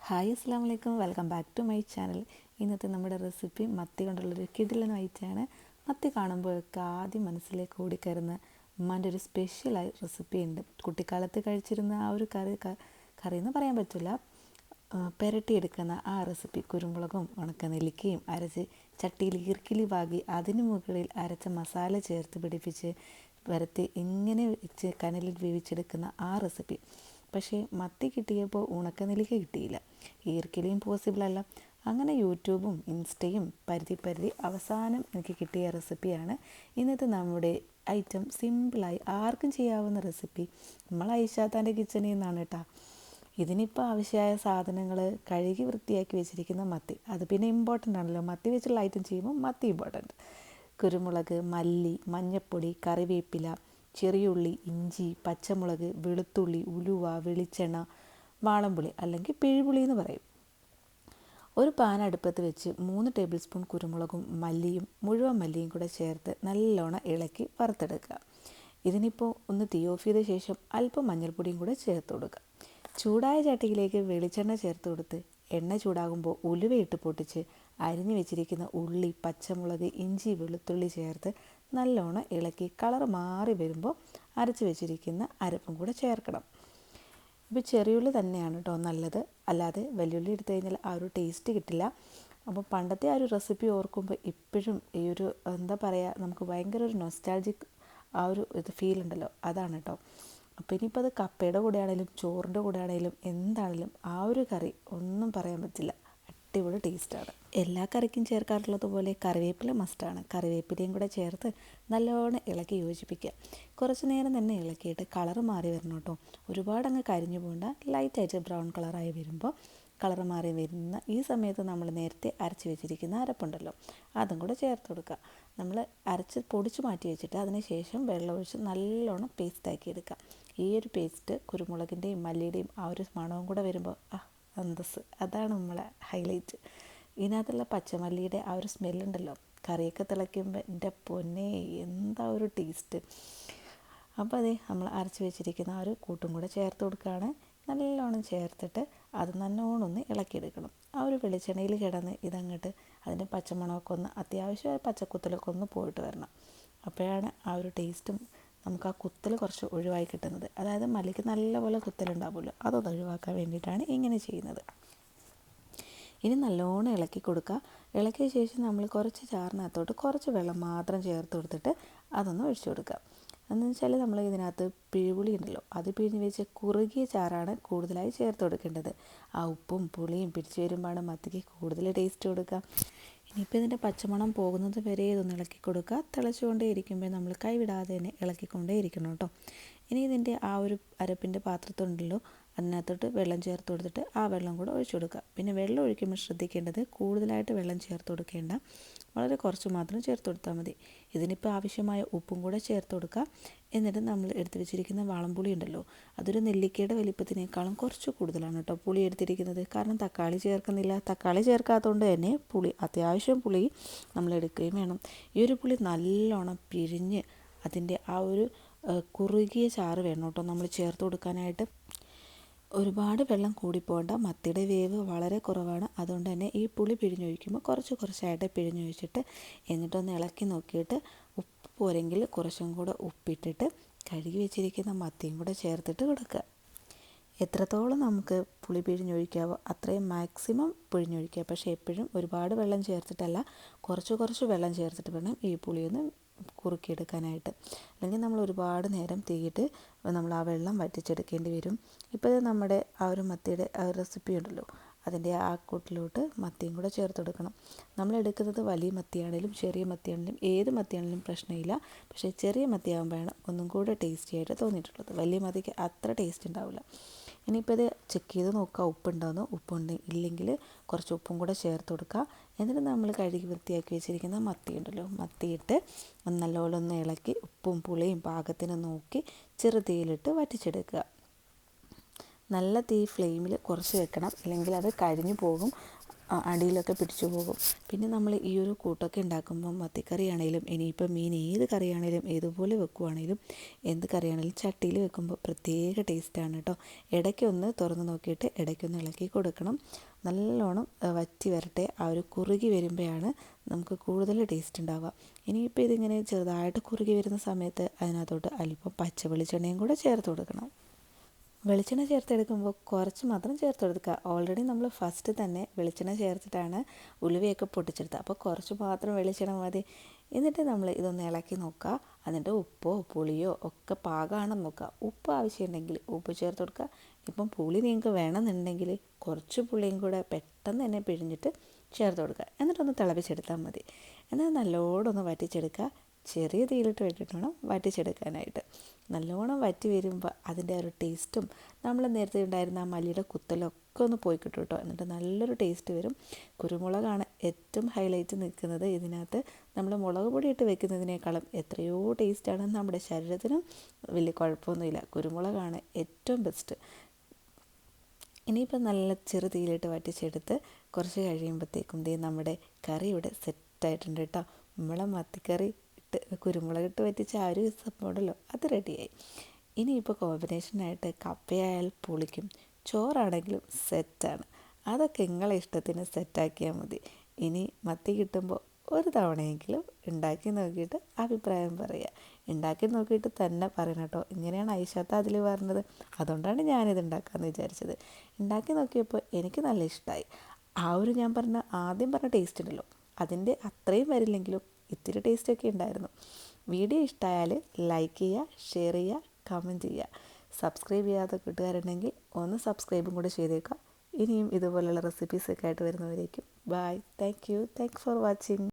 Hi അസ്സാം വലൈക്കും, welcome back to my channel. ഇന്നത്തെ നമ്മുടെ റെസിപ്പി മത്തി കൊണ്ടുള്ളൊരു കിടിലൻ ഐറ്റമാണ്. മത്തി കാണുമ്പോഴൊക്കെ ആദ്യം മനസ്സിലേക്ക് ഓടിക്കയറുന്ന ഉമ്മാൻ്റെ ഒരു സ്പെഷ്യലായി റെസിപ്പി ഉണ്ട്. കുട്ടിക്കാലത്ത് കഴിച്ചിരുന്ന ആ ഒരു കറി എന്ന് പറയാൻ പറ്റില്ല, പുരട്ടിയെടുക്കുന്ന ആ റെസിപ്പി. കുരുമുളകും ഉണക്കനെല്ലിക്കയും അരച്ച് ചട്ടിയിൽ ഈർക്കിലി പാകി അതിന് മുകളിൽ അരച്ച മസാല ചേർത്ത് പിടിപ്പിച്ച് വരത്തി ഇങ്ങനെ വെച്ച് കനലിൽ വേവിച്ചെടുക്കുന്ന ആ റെസിപ്പി. പക്ഷേ മത്തി കിട്ടിയപ്പോൾ ഉണക്കനെല്ലിക്ക കിട്ടിയില്ല, ഈർക്കിലിയും പോസിബിളല്ല. അങ്ങനെ യൂട്യൂബും ഇൻസ്റ്റയും പരുതി അവസാനം എനിക്ക് കിട്ടിയ റെസിപ്പിയാണ് ഇന്നത്തെ നമ്മുടെ ഐറ്റം. സിമ്പിളായി ആർക്കും ചെയ്യാവുന്ന റെസിപ്പി. നമ്മൾ ഐഷാത്താൻ്റെ കിച്ചണിൽ നിന്നാണ് കേട്ടോ. ഇതിനിപ്പോൾ ആവശ്യമായ സാധനങ്ങൾ കഴുകി വൃത്തിയാക്കി വെച്ചിരിക്കുന്ന മത്തി, അത് പിന്നെ ഇമ്പോർട്ടൻ്റ് ആണല്ലോ. മത്തി വെച്ചുള്ള ഐറ്റം ചെയ്യുമ്പോൾ മത്തി ഇമ്പോർട്ടൻ്റ്. കുരുമുളക്, മല്ലി, മഞ്ഞൾപ്പൊടി, കറിവേപ്പില, ചെറിയുള്ളി, ഇഞ്ചി, പച്ചമുളക്, വെളുത്തുള്ളി, ഉലുവ, വെളിച്ചെണ്ണ, വാളംപുളി അല്ലെങ്കിൽ പിഴുപുളി എന്ന് പറയും. ഒരു പാൻ അടുപ്പത്ത് വെച്ച് 3 ടേബിൾ സ്പൂൺ കുരുമുളകും മല്ലിയും മുഴുവൻ മല്ലിയും കൂടെ ചേർത്ത് നല്ലോണം ഇളക്കി വറുത്തെടുക്കുക. ഇതിനിപ്പോൾ ഒന്ന് തീ ഓഫ് ചെയ്ത ശേഷം അല്പം മഞ്ഞൾപ്പൊടിയും കൂടെ ചേർത്ത് കൊടുക്കുക. ചൂടായ ചട്ടിയിലേക്ക് വെളിച്ചെണ്ണ ചേർത്ത് കൊടുത്ത് എണ്ണ ചൂടാകുമ്പോൾ ഉലുവയിട്ട് പൊട്ടിച്ച് അരിഞ്ഞു വെച്ചിരിക്കുന്ന ഉള്ളി, പച്ചമുളക്, ഇഞ്ചി, വെളുത്തുള്ളി ചേർത്ത് നല്ലോണം ഇളക്കി കളർ മാറി വരുമ്പോൾ അരച്ച് വെച്ചിരിക്കുന്ന അരപ്പും കൂടെ ചേർക്കണം. ഇപ്പോൾ ചെറിയുള്ളി തന്നെയാണ് കേട്ടോ നല്ലത്, അല്ലാതെ വലിയുള്ളി എടുത്തു കഴിഞ്ഞാൽ ആ ഒരു ടേസ്റ്റ് കിട്ടില്ല. അപ്പോൾ പണ്ടത്തെ ആ ഒരു റെസിപ്പി ഓർക്കുമ്പോൾ ഇപ്പോഴും ഈ ഒരു എന്താ പറയുക, നമുക്ക് ഭയങ്കര ഒരു നൊസ്റ്റാൾജിക് ആ ഒരു ഫീൽ ഉണ്ടല്ലോ, അതാണ് കേട്ടോ. അപ്പോൾ ഇനിയിപ്പോൾ അത് കപ്പയുടെ കൂടെ ആണെങ്കിലും ചോറിൻ്റെ കൂടെ ആണെങ്കിലും എന്താണെങ്കിലും ആ ഒരു കറി ഒന്നും പറയാൻ പറ്റില്ല, അടിപൊളി ടേസ്റ്റാണ്. എല്ലാ കറിക്കും ചേർക്കാറുള്ളത് പോലെ കറിവേപ്പില മസ്റ്റാണ്. കറിവേപ്പിലയും കൂടെ ചേർത്ത് നല്ലോണം ഇളക്കി യോജിപ്പിക്കുക. കുറച്ച് നേരം തന്നെ ഇളക്കിയിട്ട് കളർ മാറി വരണം കേട്ടോ. ഒരുപാട് അങ്ങ് കരിഞ്ഞു പോകണ്ട. ലൈറ്റായിട്ട് ബ്രൗൺ കളറായി വരുമ്പോൾ കളർ മാറി വരുന്ന ഈ സമയത്ത് നമ്മൾ നേരത്തെ അരച്ച് വെച്ചിരിക്കുന്ന അരപ്പുണ്ടല്ലോ, അതും കൂടെ ചേർത്ത് കൊടുക്കുക. നമ്മൾ അരച്ച് പൊടിച്ച് മാറ്റി വെച്ചിട്ട് അതിന് ശേഷം വെള്ളമൊഴിച്ച് നല്ലോണം പേസ്റ്റാക്കി എടുക്കുക. ഈ ഒരു പേസ്റ്റ് കുരുമുളകിൻ്റെയും മല്ലിയുടെയും ആ ഒരു മണവും കൂടെ വരുമ്പോൾ അന്തസ്, അതാണ് നമ്മളെ ഹൈലൈറ്റ്. ഇതിനകത്തുള്ള പച്ചമല്ലിയുടെ ആ ഒരു സ്മെല്ലുണ്ടല്ലോ, കറിയൊക്കെ തിളയ്ക്കുമ്പോൾ എൻ്റെ പൊന്നെ എന്താ ഒരു ടേസ്റ്റ്. അപ്പോൾ അതേ നമ്മൾ അരച്ച് വെച്ചിരിക്കുന്ന ആ ഒരു കൂട്ടും കൂടെ ചേർത്ത് കൊടുക്കുകയാണ്. നല്ലോണം ചേർത്തിട്ട് അത് നല്ലോണം ഒന്ന് ഇളക്കിയെടുക്കണം. ആ ഒരു വെളിച്ചെണ്ണയിൽ കിടന്ന് ഇതങ്ങോട്ട് അതിൻ്റെ പച്ചമണമൊക്കെ ഒന്ന് അത്യാവശ്യം പച്ചക്കുത്തലൊക്കെ ഒന്ന് പോയിട്ട് വരണം. അപ്പോഴാണ് ആ ഒരു ടേസ്റ്റും നമുക്ക് ആ കുത്തൽ കുറച്ച് ഒഴിവായി കിട്ടുന്നത്. അതായത് മല്ലിക്ക് നല്ലപോലെ കുത്തലുണ്ടാവുമല്ലോ, അതൊന്ന് ഒഴിവാക്കാൻ വേണ്ടിയിട്ടാണ് ഇങ്ങനെ ചെയ്യുന്നത്. ഇനി നല്ലോണം ഇളക്കി കൊടുക്കുക. ഇളക്കിയ ശേഷം നമ്മൾ കുറച്ച് ചാറിനകത്തോട്ട് കുറച്ച് വെള്ളം മാത്രം ചേർത്ത് കൊടുത്തിട്ട് അതൊന്ന് ഒഴിച്ചു കൊടുക്കുക. എന്ന് വെച്ചാൽ നമ്മൾ ഇതിനകത്ത് പിഴുപുളി ഉണ്ടല്ലോ, അത് പിഴിഞ്ഞ് വെച്ച് കുറുകിയ ചാറാണ് കൂടുതലായി ചേർത്ത് കൊടുക്കേണ്ടത്. ആ ഉപ്പും പുളിയും പിടിച്ച് വരുമ്പോഴാണ് മത്തിക്ക് കൂടുതൽ ടേസ്റ്റ് കൊടുക്കുക. ഇനിയിപ്പോൾ ഇതിൻ്റെ പച്ചമണം പോകുന്നത് വരെ ഇതൊന്ന് ഇളക്കി കൊടുക്കുക. തിളച്ചുകൊണ്ടേ ഇരിക്കുമ്പോൾ നമ്മൾ കൈവിടാതെ തന്നെ ഇളക്കിക്കൊണ്ടേ ഇരിക്കണം കേട്ടോ. ഇനി ഇതിൻ്റെ ആ ഒരു അരപ്പിൻ്റെ പാത്രത്തുണ്ടല്ലോ, അതിനകത്തോട്ട് വെള്ളം ചേർത്ത് കൊടുത്തിട്ട് ആ വെള്ളം കൂടെ ഒഴിച്ചു കൊടുക്കുക. പിന്നെ വെള്ളം ഒഴിക്കുമ്പോൾ ശ്രദ്ധിക്കേണ്ടത് കൂടുതലായിട്ട് വെള്ളം ചേർത്ത് കൊടുക്കേണ്ട, വളരെ കുറച്ച് മാത്രം ചേർത്ത് കൊടുത്താൽ മതി. ഇതിനിപ്പോൾ ആവശ്യമായ ഉപ്പും കൂടെ ചേർത്ത് കൊടുക്കുക. എന്നിട്ട് നമ്മൾ എടുത്ത് വെച്ചിരിക്കുന്ന വാളംപുളി ഉണ്ടല്ലോ, അതൊരു നെല്ലിക്കയുടെ വലിപ്പത്തിനേക്കാളും കുറച്ച് കൂടുതലാണ് കേട്ടോ പുളി എടുത്തിരിക്കുന്നത്. കാരണം തക്കാളി ചേർക്കുന്നില്ല, തക്കാളി ചേർക്കാത്തതുകൊണ്ട് തന്നെ പുളി അത്യാവശ്യം പുളി നമ്മൾ എടുക്കുകയും വേണം. ഈ ഒരു പുളി നല്ലോണം പിഴിഞ്ഞ് അതിൻ്റെ ആ ഒരു കുറുകിയ ചാറ് വേണം കേട്ടോ നമ്മൾ ചേർത്ത് കൊടുക്കാനായിട്ട്. ഒരുപാട് വെള്ളം കൂടിപ്പോകണ്ട, മത്തിയുടെ വേവ് വളരെ കുറവാണ്. അതുകൊണ്ട് തന്നെ ഈ പുളി പിഴിഞ്ഞൊഴിക്കുമ്പോൾ കുറച്ചായിട്ട് പിഴിഞ്ഞൊഴിച്ചിട്ട് എന്നിട്ടൊന്ന് ഇളക്കി നോക്കിയിട്ട് ഉപ്പ് പോരെങ്കിൽ കുറച്ചും കൂടെ ഉപ്പിട്ടിട്ട് കഴുകി വെച്ചിരിക്കുന്ന മത്തിയും കൂടെ ചേർത്തിട്ട് കൊടുക്കുക. എത്രത്തോളം നമുക്ക് പുളി പിഴിഞ്ഞൊഴിക്കാവോ അത്രയും മാക്സിമം പിഴിഞ്ഞൊഴിക്കുക. പക്ഷേ എപ്പോഴും ഒരുപാട് വെള്ളം ചേർത്തിട്ടല്ല, കുറച്ച് വെള്ളം ചേർത്തിട്ട് വേണം ഈ പുളിയൊന്ന് കുറുക്കിയെടുക്കാനായിട്ട്. അല്ലെങ്കിൽ നമ്മൾ ഒരുപാട് നേരം തീയിട്ട് നമ്മൾ ആ വെള്ളം വറ്റിച്ചെടുക്കേണ്ടി വരും. ഇപ്പോൾ നമ്മുടെ ആ ഒരു മത്തിയുടെ ആ റെസിപ്പി ഉണ്ടല്ലോ, അതിൻ്റെ ആ കൂട്ടിലോട്ട് മത്തിയും കൂടെ ചേർത്ത് കൊടുക്കണം. നമ്മൾ എടുക്കുന്നത് വലിയ മത്തിയാണെങ്കിലും ചെറിയ മത്തിയാണെങ്കിലും ഏത് മത്തിയാണെങ്കിലും പ്രശ്നമില്ല. പക്ഷേ ചെറിയ മത്തിയാകുമ്പോഴാണ് ഒന്നും കൂടെ ടേസ്റ്റി ആയിട്ട് തോന്നിയിട്ടുള്ളത്. വലിയ മത്തിക്ക് അത്ര ടേസ്റ്റ് ഉണ്ടാവില്ല. ഇനിയിപ്പോൾ ഇത് ചെക്ക് ചെയ്ത് നോക്കുക ഉപ്പുണ്ടോയെന്ന്. ഇല്ലെങ്കിൽ കുറച്ച് ഉപ്പും കൂടെ ചേർത്ത് കൊടുക്കുക. എന്നിട്ട് നമ്മൾ കഴുകി വൃത്തിയാക്കി വെച്ചിരിക്കുന്ന മത്തി ഉണ്ടല്ലോ, മത്തിയിട്ട് നല്ലോണം ഒന്ന് ഇളക്കി ഉപ്പും പുളിയും പാകത്തിന് നോക്കി ചെറുതീയിലിട്ട് വറ്റിച്ചെടുക്കുക. നല്ല തീ ഫ്ലെയിമിൽ കുറച്ച് വെക്കണം, അല്ലെങ്കിൽ അത് കരിഞ്ഞു പോകും. അടിയിലൊക്കെ പിടിച്ചു പോകും. പിന്നെ നമ്മൾ ഈ ഒരു കൂട്ടൊക്കെ ഉണ്ടാക്കുമ്പോൾ മത്തിക്കറി ആണെങ്കിലും ഇനിയിപ്പോൾ മീൻ ഏത് കറിയാണെങ്കിലും ഏതുപോലെ വെക്കുവാണെങ്കിലും എന്ത് കറിയാണെങ്കിലും ചട്ടിയിൽ വെക്കുമ്പോൾ പ്രത്യേക ടേസ്റ്റാണ് കേട്ടോ. ഇടയ്ക്കൊന്ന് തുറന്ന് നോക്കിയിട്ട് ഇടയ്ക്കൊന്ന് ഇളക്കി കൊടുക്കണം. നല്ലോണം വറ്റി വരട്ടെ. ആ ഒരു കുറുകി വരുമ്പോഴാണ് നമുക്ക് കൂടുതൽ ടേസ്റ്റ് ഉണ്ടാവുക. ഇനിയിപ്പോൾ ഇതിങ്ങനെ ചെറുതായിട്ട് കുറുകി വരുന്ന സമയത്ത് അതിനകത്തോട്ട് അല്പം പച്ച വെളിച്ചെണ്ണയും കൂടെ ചേർത്ത് കൊടുക്കണം. വെളിച്ചെണ്ണ ചേർത്തെടുക്കുമ്പോൾ കുറച്ച് മാത്രം ചേർത്ത് കൊടുക്കുക. ഓൾറെഡി നമ്മൾ ഫസ്റ്റ് തന്നെ വെളിച്ചെണ്ണ ചേർത്തിട്ടാണ് ഉലുവയൊക്കെ പൊട്ടിച്ചെടുത്തത്. അപ്പോൾ കുറച്ച് മാത്രം വെളിച്ചെണ്ണ മതി. എന്നിട്ട് നമ്മൾ ഇതൊന്ന് ഇളക്കി നോക്കുക. എന്നിട്ട് ഉപ്പോ പുളിയോ ഒക്കെ പാകമാണെന്ന് നോക്കുക. ഉപ്പ് ആവശ്യമുണ്ടെങ്കിൽ ഉപ്പ് ചേർത്ത് കൊടുക്കുക. ഇപ്പം പുളി നിങ്ങൾക്ക് വേണമെന്നുണ്ടെങ്കിൽ കുറച്ച് പുളിയും കൂടെ പെട്ടെന്ന് തന്നെ പിഴിഞ്ഞിട്ട് ചേർത്ത് കൊടുക്കുക. എന്നിട്ടൊന്ന് തിളപ്പിച്ചെടുത്താൽ മതി. എന്നാൽ നല്ലോണം ഒന്ന് വറ്റിച്ചെടുക്കുക. ചെറിയ തീയിലിട്ട് വെട്ടിട്ട് വേണം വറ്റിച്ചെടുക്കാനായിട്ട്. നല്ലോണം വറ്റി വരുമ്പോൾ അതിൻ്റെ ഒരു ടേസ്റ്റും നമ്മൾ നേരത്തെ ഉണ്ടായിരുന്ന ആ മല്ലിയുടെ കുത്തലൊക്കെ ഒന്ന് പോയി കിട്ടും കേട്ടോ. എന്നിട്ട് നല്ലൊരു ടേസ്റ്റ് വരും. കുരുമുളകാണ് ഏറ്റവും ഹൈലൈറ്റ് നിൽക്കുന്നത് ഇതിനകത്ത്. നമ്മൾ മുളക് പൊടി ഇട്ട് വെക്കുന്നതിനേക്കാളും എത്രയോ ടേസ്റ്റാണ്. നമ്മുടെ ശരീരത്തിനും വലിയ കുഴപ്പമൊന്നുമില്ല. കുരുമുളകാണ് ഏറ്റവും ബെസ്റ്റ്. ഇനിയിപ്പോൾ നല്ല ചെറു തീയിലിട്ട് വറ്റിച്ചെടുത്ത് കുറച്ച് കഴിയുമ്പോഴത്തേക്കും നമ്മുടെ കറി ഇവിടെ സെറ്റായിട്ടുണ്ട് കേട്ടോ. നമ്മളെ മത്തിക്കറി കുരുമുളകിട്ട് വറ്റിച്ച ആ ഒരു സംഭവമുണ്ടല്ലോ, അത് റെഡിയായി. ഇനിയിപ്പോൾ കോമ്പിനേഷനായിട്ട് കപ്പയായാൽ പൊളിക്കും, ചോറാണെങ്കിലും സെറ്റാണ്. അതൊക്കെ നിങ്ങളെ ഇഷ്ടത്തിന് സെറ്റാക്കിയാൽ മതി. ഇനി മത്തി കിട്ടുമ്പോൾ ഒരു തവണയെങ്കിലും ഉണ്ടാക്കി നോക്കിയിട്ട് അഭിപ്രായം പറയുക. ഉണ്ടാക്കി നോക്കിയിട്ട് തന്നെ പറയണം കേട്ടോ. ഇങ്ങനെയാണ് ഐഷാത്ത അതിൽ പറഞ്ഞത്. അതുകൊണ്ടാണ് ഞാനിത് ഉണ്ടാക്കാമെന്ന് വിചാരിച്ചത്. ഉണ്ടാക്കി നോക്കിയപ്പോൾ എനിക്ക് നല്ല ഇഷ്ടമായി. ആ ഒരു ഞാൻ ആദ്യം പറഞ്ഞ ടേസ്റ്റ് ഉണ്ടല്ലോ, അതിൻ്റെ അത്രയും വരില്ലെങ്കിലും ഇത്തിരി ടേസ്റ്റൊക്കെ ഉണ്ടായിരുന്നു. വീഡിയോ ഇഷ്ടമായാൽ ലൈക്ക് ചെയ്യുക, ഷെയർ ചെയ്യുക, കമൻറ്റ് ചെയ്യുക. സബ്സ്ക്രൈബ് ചെയ്യാത്ത കൂട്ടുകാരുണ്ടെങ്കിൽ ഒന്ന് സബ്സ്ക്രൈബും കൂടെ ചെയ്തേക്കുക. ഇനിയും ഇതുപോലുള്ള റെസിപ്പീസൊക്കെ ആയിട്ട് വരുന്നവരേക്കും bye. Thank you for watching.